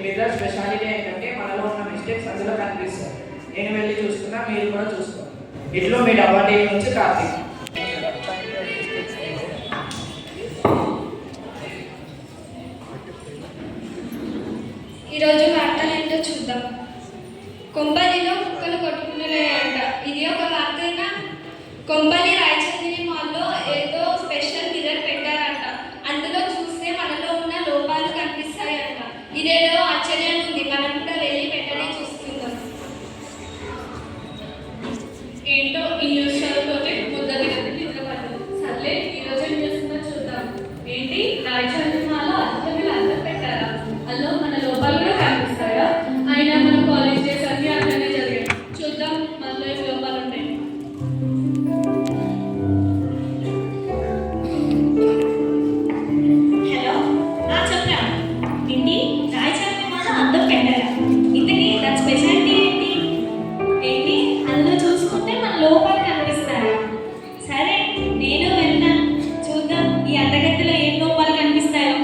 Mirror speciality ఏంటంటే మనలో ఉన్న మిస్టేక్స్ అందులో కనిపిస్తాయి. నేను వెళ్ళి చూస్తున్నా, మీరు కూడా చూసుకోండి. ఇట్లో మీ డబ్బా టీవీ నుంచి కార్తీక్. ఈరోజు వార్తలు ఏంటో చూద్దాం. కొంపల్లిలో కుక్కలు కొట్టుకున్నాయంట. ఇది ఒక వార్తగా. కొంపల్లి రాయచంద్రి మాల్లో ఏదో స్పెషల్ మిర్రర్ పెట్టారంట. అందులో చూస్తే మనలో ఉన్న లోపాలు కనిపిస్తాయంట. ఇదేదో ఆశ్చర్యంగా ఉంది. మనం కూడా వెళ్ళి పెట్టనే చూస్తున్నాం. ఏంటో ఈ న్యూస్ చదువుతోనే ముద్ద దగ్గర నిద్రపడదు. సర్లే ఈరోజు ఏం చేస్తుందో చూద్దాం. ఏంటి రాయచంద్రి మాల్లో అర్థం పెట్టారా? అందులో మన లోపాలు కూడా కనిపిస్తాయా? అయినా మన కాలేజ్ డేస్ అన్ని అట్లనే జరిగాయి. చూద్దాం మనలో ఏం లోపాలు ఉంటాయి. హలో, చెప్పరా ఏంటి రాయచంద్రి మాల అద్దం పెట్టారా? ఇంతకీ దాని స్పెషాలిటీ ఏంటి? ఏంటి అందులో చూసుకుంటే మన లోపాలు కనిపిస్తాయా? సరే నేను వెళ్తాను, చూద్దాం ఈ అడ్డగదిలో ఏం లోపాలు కనిపిస్తాయో.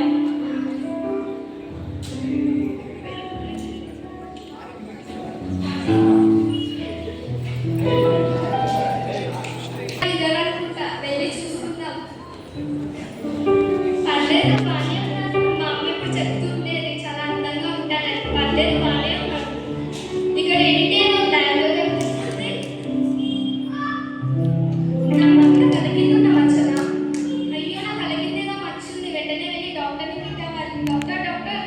వెళ్ళి చూసుకుందాం. పర్లేదు, బాగానే ఉన్నారు. మా అమ్మ ఇప్పుడు చెప్తుండేది చాలా అందంగా ఉంటానని. పర్లేదు, బాగానే ఉన్నారు. ఇక్కడ ఏంటి ఏదో డైలాగ్ కనిపిస్తుంది. నా పక్కన తల కింద ఉన్న మచ్చనా? అయ్యో, నా తల కింద ఏదో మచ్చ ఉంది. వెంటనే వెళ్ళి డాక్టర్ని పిలవాలి. Doctor doctor.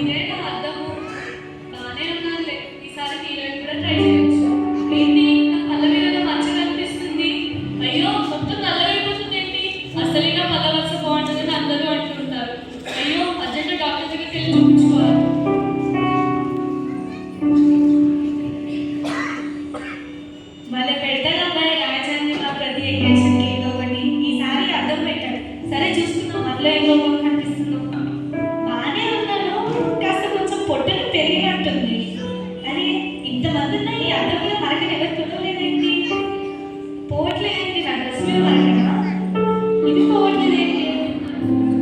ఇదేనా అర్థము? బాగానే ఉన్నానులే. ఈసారి హీరోయిన్ కూడా ట్రై చేయొచ్చు. ఏంటి నా కళ్ళ మీద ఏదో మచ్చ కనిపిస్తుంది. అయ్యో, మొత్తం నల్లగైపోతుంది ఏంటి? అసలే నా కళ్ళ వరుస బాగుంటుందని అందరూ అంటుంటారు. అయ్యో, అర్జెంట్ డాక్టర్ దగ్గరికి వెళ్ళి చూపించుకోవాలి. వాళ్ళ పెడతాడు అబ్బాయి రాయచంద్రి మా ప్రతి ఎక్కేషన్కి ఏదో ఒకటి. ఈసారి అద్దం పెట్టాడు. సరే చూసుకున్నాం అందులో ఏదో ఒకటి కనిపిస్తున్నాం. బాగానే ఉన్నాను, కాస్త కొంచెం పొట్టను పెరిగినట్టుంది. అరే ఇంతమంది ఉన్న ఈ అద్దం మీద మరకలు ఎవరు చూడలేదేంటి? పోవట్లేదేంటి? నా డ్రెస్ మీద మరకనా? ఇది పోవట్లేదేంటి?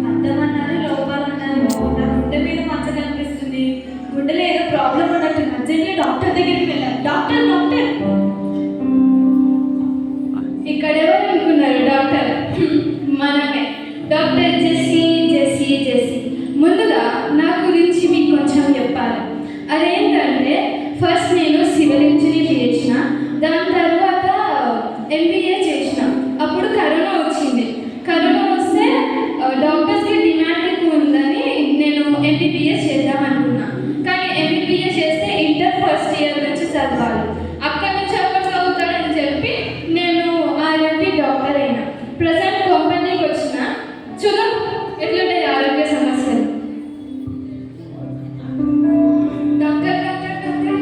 అద్దం అన్నారు, లోపాలు అన్నారు. నా గుండె మీద మచ్చ కనిపిస్తుంది. గుండెలో ఏదో ప్రాబ్లం ఉన్నట్టు అర్జెంట్గా డాక్టర్ దగ్గరికి వెళ్ళాను. డాక్టర్ డాక్టర్ ఇక్కడ ఎవరు అనుకున్నారు? డాక్టర్ మనమే, డాక్టర్ జెస్సీ జెస్సీ జెస్సీ. ముందుగా నా గురించి మీకు కొంచెం చెప్పాలి. అదేంటంటే ఫస్ట్ నేను సివిల్ ఇంజనీర్ చేసిన, దాని తర్వాత MBA చేసిన. అప్పుడు కరోనా వచ్చింది. కరోనా వస్తే డాక్టర్స్కి డిమాండ్ ఎక్కువ ఉందని నేను MBBS చేద్దాం అనుకున్నా. కానీ MBBS చేస్తే ఇంటర్ ఫస్ట్ ఇయర్ నుంచి చదవాలి. అక్కడి నుంచి అక్కడ చదువుతాడని చెప్పి నేను RMP డాక్టర్ అయినా. ప్రజెంట్ కంపెనీకి వచ్చిన. చూద్దాం ఎట్లుంటాయి ఆరోగ్య సమస్యలు. డాక్టర్ డాక్టర్ డాక్టర్,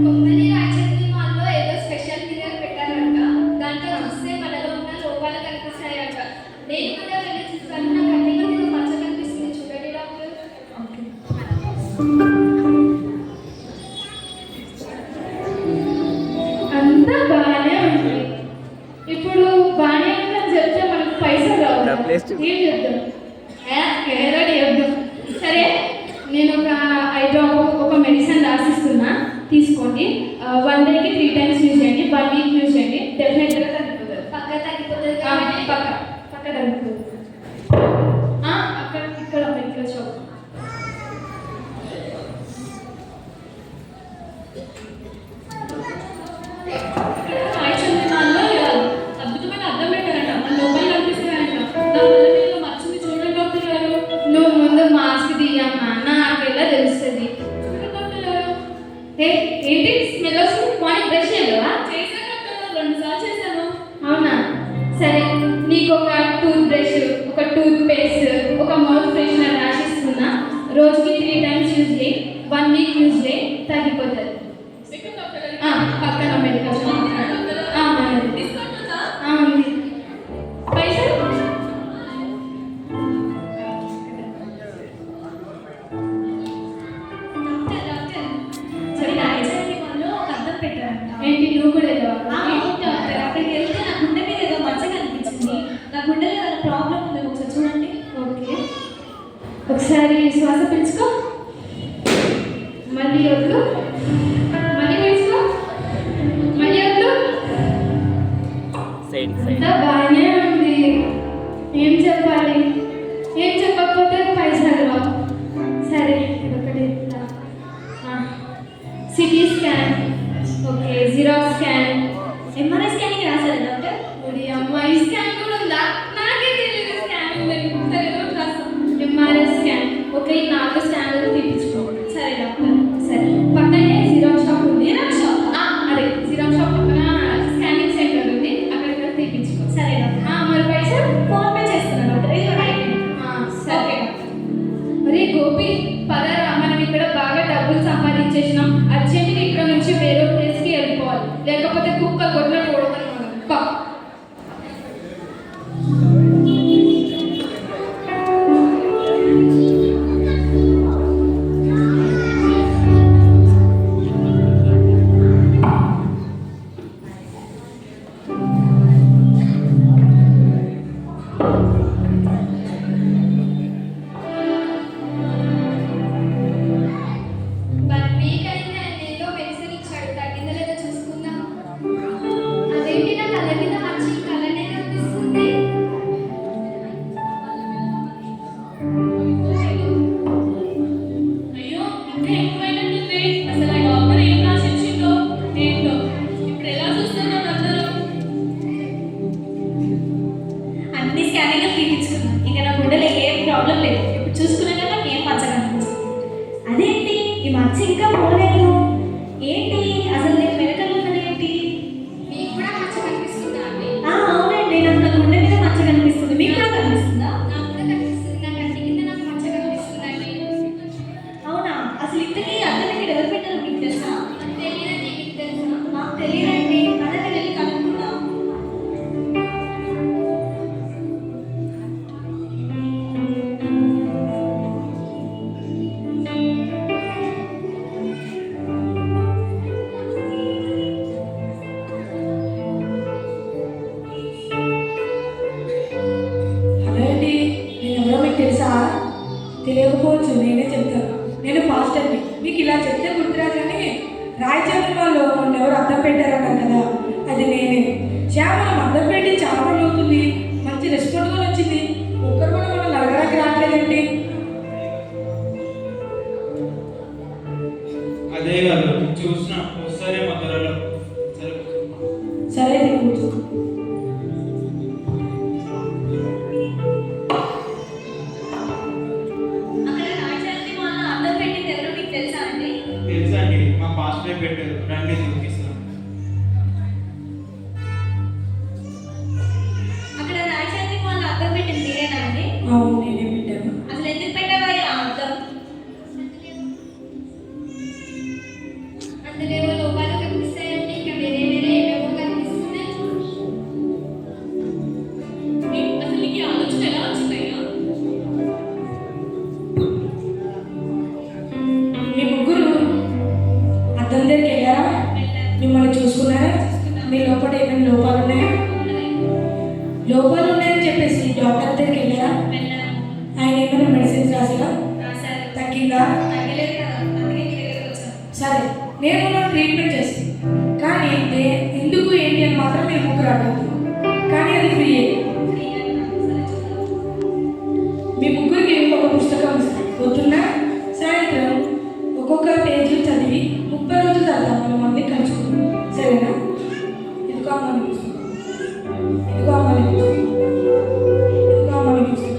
కంపెనీ రాయచంద్రి మాల్లో ఏదో స్పెషల్ మిర్రర్ పెట్టారంట. దాంట్లో చూస్తే మనలో ఉన్న లోపాలు కనిపిస్తాయంట. నేను కూడా వెళ్ళి చూసాను. నాకు అన్ని మందిలో మచ్చ కనిపిస్తుంది. చూడండి డాక్టర్. అంతా బాగానే ఉంది. ఇప్పుడు బాగానే ఉందని చెప్తే మనకు పైసలు రావు. ఏం చెప్తాం? ఏదోటి చెప్తాం. సరే, నేను ఒక ఐ డ్రాప్ ఒక మెడిసిన్ రాసిస్తున్నా, తీసుకోండి. 1 డేకి 3 టైమ్స్ యూజ్ చేయండి. 1 వీక్ యూజ్ చేయండి. డెఫినెట్గా తగ్గిపోతుంది. పక్క తగ్గిపోతుంది. పక్క తగ్గిపోతుంది. అక్కడ ఇక్కడ మెడికల్ షాప్. రాయచంద్రి మాల్లో అద్భుతమైన అద్దం పెట్టారంట. మన లోపాలు కనిపిస్తాయంట. దాని వల్ల మీరు మచ్చింది చూడండి డాక్టర్ గారు. నువ్వు ముందు మాస్క్ తీయమ్మా, నాకెలా తెలుస్తుంది? చూడండి డాక్టర్ గారు. ఏంటి స్మెల్ వస్తుంది? మార్నింగ్ బ్రష్ చేయలేవా? చేశాను డాక్టర్ గారు, 2 సార్లు చేశాను. అవునా? సరే, నీకు ఒక టూత్ బ్రష్, ఒక టూత్ పేస్ట్, ఒక మౌత్ ఫ్రెషనర్ రాసిస్తున్నా. రోజుకి 3 టైమ్స్ యూజ్ చేయి. 1 వీక్ యూజ్ చేయి, తగ్గిపోతుంది. ఎక్కడ డాక్టర్ గారు? పక్కన మెడికల్ షాప్. డిస్కౌంట్ ఉందా? ఉంది. పైసలు డాక్టర్ డాక్టర్ సరే రాయచంద్రి మాల్లో ఒక అద్దం పెట్టారంట. ఏంటి, నువ్వు కూడా వెళ్ళవా? అవును డాక్టర్, అక్కడికి వెళ్తే నా గుండె మీద ఏదో మచ్చ కనిపించింది. నా గుండెలో ఏదైనా ప్రాబ్లం ఉంది, ఒకసారి ఒకసారి శ్వాస పీల్చుకో, మళ్ళీ వద్దు, మళ్ళీ పీల్చుకో, మళ్ళీ వద్దు. అంతా బాగానే ఉంది. ఏం చెప్పాలి? ఏం చెప్పకపోతే పైసలు. సరే ఇదొకటి CT scan, okay, xerox scan, MRI scanning రాశారు డాక్టర్. మరి అమ్మాయి స్కాన్ కూడా ఉందా? నాకే తెలియదు స్కాన్ ఉందని. సరే రాస్తాం. ఎంఆర్ఐ స్కాన్, ఓకే, ఈ 4 స్కాన్లు తీపించుకో. సరే డాక్టర్. సరే పక్కనే జిరాక్స్ షాప్ ఉంది. Xerox shop? అదే జిరాక్స్ షాప్ పక్కన స్కానింగ్ సెంటర్ ఉంది, అక్కడికి తీపించుకో. సరే డాక్టర్. మరి పైసలు ఫోన్ పే చేస్తున్నాను డాక్టర్. ఇది కూడా సరే. మరి గోపి పదరా, మనం ఇక్కడ బాగా డబ్బులు సంపాదించేసినాం. అర్జెంట్గా ఇక్కడ నుంచి వేరే ప్లేస్కి వెళ్ళిపోవాలి, లేకపోతే కుక్క కొట్ల పోవడం. అదేంటి నా కళ్ళ మీద మంచి కళనే కనిపిస్తుంది. అయ్యో ఇంకా ఎక్కువైనట్టుంది. అసలు ఆ డాక్టర్ ఏం రాసిచ్చిందో ఏంటో. ఇప్పుడు ఎలా చూస్తున్నారు అందరూ? అన్ని స్కానింగ్ తీపించుకున్నాను. ఇక నా గుండెలో ఏం ప్రాబ్లం లేదు. ఇప్పుడు చూసుకున్నాక నాకు ఏం మచ్చ కనిపించింది. అదేంటి ఈ మచ్చ ఇంకా పోలేదు? ఏంటి అసలు నేను వెనకాల ఉన్నది ఏంటి? మీకు కూడా మచ్చ కనిపిస్తుందా అండి? అవునండి, నాకు నా గుండె మీద మచ్చ కనిపిస్తుంది. మీకు కూడా కనిపిస్తుందా? నాకు కూడా కనిపిస్తుంది. నా కంటి కింద నాకు మచ్చ కనిపిస్తుందండి. అవునా? అసలు ఇంతకీ అద్దం ఇక్కడ ఎవరు పెట్టారో మీకు తెలుసా? నాకు తెలియదండి. మీకు తెలుసా? నాకు తెలియదండి. అదే వెళ్ళి కనుక్కుందాం. అదేంటి, నేను ఎవరో మీకు తెలుసా? తెలియకపోవచ్చు, నేనే చెప్తాను. నేను పాస్టర్ని. మీకు ఇలా చెప్తే గుర్తురాదు కానీ రాయచంద్ర వాళ్ళు మొన్న ఎవరు అద్దం పెట్టారన్నారు కదా, అది నేనే. మనం అద్దం పెట్టి చాలా రోజులు అవుతుంది, మంచి రెస్పాండ్ కూడా వచ్చింది. ఒక్కరు కూడా మనం అడగడానికి రావట్లేదండి. అదే కాదు చూసిన ఒకసారి మా త్వరలో. సరే సరే అయితే కూర్చో. అక్కడ రాజాన్ని వాళ్ళ అద్దం పెట్టింది ఎవరో మీకు తెలుసా అండి? తెలుసా అండి, మా పాస్టర్ పెట్టారు. రండి చూపిస్తాను. అక్కడ రాజాన్ని వాళ్ళ అద్దం పెట్టింది మీరేనా అండి? అవును, నేనే పెట్టాను. అసలు ఎందుకు పెట్టావా ఆ అద్దం? అందులో ఏవో లోపాలు కనిపిస్తాయండి. ఇంకా వేరే వేరే ఏవేవో కనిపిస్తున్నాయి. అసలు నీకు ఈ ఆలోచన ఎలా వచ్చిందయ్యా? మీ ముగ్గురు అద్దం దగ్గరికి వెళ్ళారా? మిమ్మల్ని చూసుకున్నారా? మీ లోపల ఏమైనా లోపాలు ఉన్నాయా? లోపాలు ఉన్నాయని చెప్పేసి డాక్టర్ దగ్గరికి వెళ్ళారా? వెళ్ళాము. ఆయన ఏమైనా మెడిసిన్స్ రాసారా? రాశారు. తగ్గిందా? తగ్గలేదు కదా, అందుకే మీ దగ్గరకు వచ్చాను. సరే, నేను ట్రీట్మెంట్ చేస్తాను. కానీ ఎందుకు ఏంటి అని మాత్రం మీరు ముగ్గురు అడగదు. కానీ అది ఫ్రీయే. ఫ్రీ అన్నాను. సరే చూద్దాం. మీ ముగ్గురికి ఒక పుస్తకం ఇస్తాను. పొద్దున్న సాయంత్రం ఒక్కొక్క పేజీ చదివి 30 రోజుల తర్వాత మిమ్మల్ని కలుసుకుంటాం. సరేనా? ఇదిగో అమ్మని పుస్తకం, ఇదిగో అమ్మని పుస్తకం, ఇదిగో అమ్మని పుస్తకం.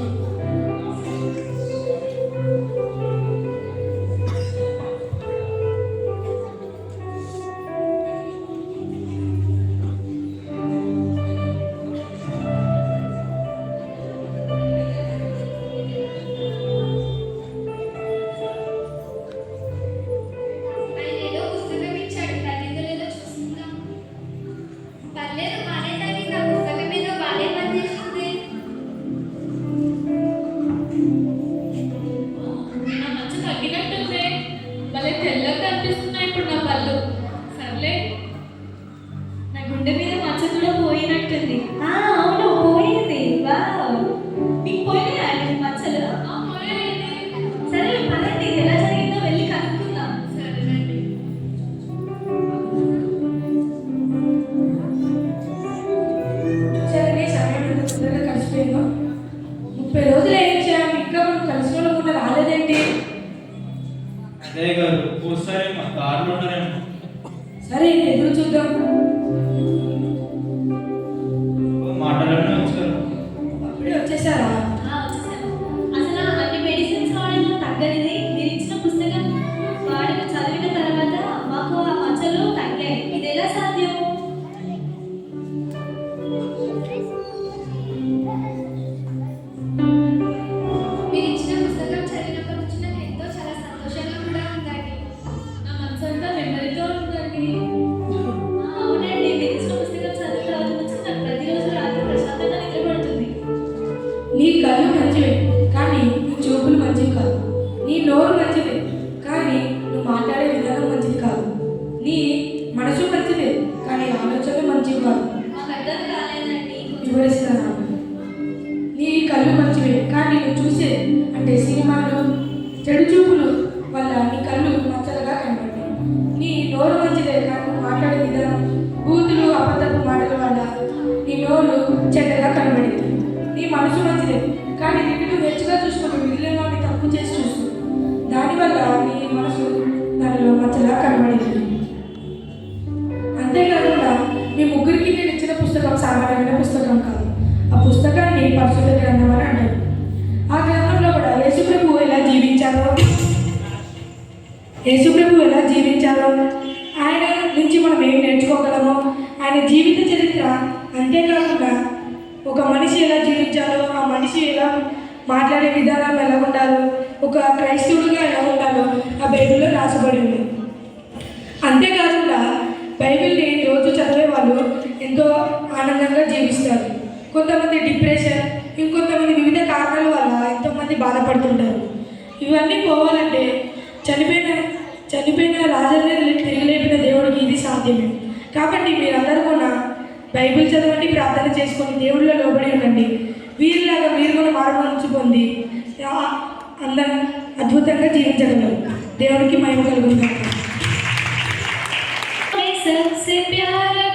30 రోజులు ఏం చేయాలి, ఇంకా మనం కలిసిన వాళ్ళు కూడా రాలేదేంటి? అదే గారు వస్తారేమో, దారిలో ఉన్నారేమో. సరే ఎదురు చూద్దాం. మాటలోనే వచ్చారు. అప్పుడే వచ్చేసారా? వచ్చేసాను. అసలు అన్ని మెడిసిన్స్ వాడిన తగ్గనిది మీరు ఇచ్చిన పుస్తకం వాడిన చదివిన తర్వాత మాకు ఆ మచ్చలు తగ్గాయి. ఇది ఎలా సాధ్యం? మీరు ఇచ్చిన పుస్తకం చదివినప్పటి నుంచి నాకు ఎంతో చాలా సంతోషంగా కూడా ఉందండి. నా మనసంతా నెమ్మదితో ఉందండి. అవునండి, మీరు ఇచ్చిన పుస్తకం చదివిన రోజు నుంచి నాకు ప్రతిరోజు రాత్రి ప్రశాంతంగా నిద్రపడుతుంది. నీ కళ్ళు మంచివే కానీ నీ చూపులు మంచివి కాదు. నీ నోరు మంచిదే కానీ నువ్వు మాట్లాడే విధానం మంచిది కాదు. నీ మనసు మంచిదే కానీ ఆలోచనలు మంచివి కాదు. మాకు అర్థం కాలేదండి. వివరిస్తున్నాను. నీ కళ్ళు మంచివే కానీ నువ్వు చూసే అంటే సినిమాలు చెడు చూపులు వల్ల నీ కళ్ళు మచ్చలుగా కనబడతాయి. నీ నోరు మంచిదే కానీ నువ్వు మాట్లాడే విధానం బూతులు అబద్ధపు మాటల వల్ల నీ నోరు చెడ్డగా కనబడింది. నీ మనసు మంచిదే కానీ నిన్ను నువ్వు హెచ్చుగా చూసుకుంటూ మిగిలిన వాడిని తప్పు చేసి చూస్తూ దానివల్ల నీ మనసు దానిలో మచ్చలా కనబడింది. అంతేకాకుండా మీ ముగ్గురికి నేను ఇచ్చిన పుస్తకం సామాన్యమైన పుస్తకం కాదు. ఆ పుస్తకాన్ని పరిశుద్ధ గ్రంథం అని అంటారు. ఆ గ్రంథంలో కూడా యేసుప్రభువు ఎలా జీవించారో ఆయన నుంచి మనం ఏం నేర్చుకోగలమో, ఆయన జీవిత చరిత్ర, అంతేకాకుండా ఒక మనిషి ఎలా జీవించాలో, ఆ మనిషి ఎలా మాట్లాడే విధానం ఎలా ఉండాలో, ఒక క్రైస్తవుడిగా ఎలా ఉండాలో ఆ బైబిల్లో రాసబడి ఉంది. అంతేకాకుండా బైబిల్ని రోజు చదివే వాళ్ళు ఎంతో ఆనందంగా జీవిస్తారు. కొంతమంది డిప్రెషన్, ఇంకొంతమంది వివిధ కారణాల వల్ల ఎంతోమంది బాధపడుతుంటారు. ఇవన్నీ పోవాలంటే చనిపోయిన రాజుని తిరిగి లేపిన దేవుడికి ఇది సాధ్యమే. కాబట్టి మీరందరూ కూడా బైబిల్ చదవండి, ప్రార్థన చేసుకొని దేవుళ్ళ లోబడి ఉండండి. వీరిలాగా మీరు కూడా మారుమనసు పొంది అద్భుతంగా జీవించగలరు. దేవుడికి మహిమ కలుగుతుంది. सबसे प्यारा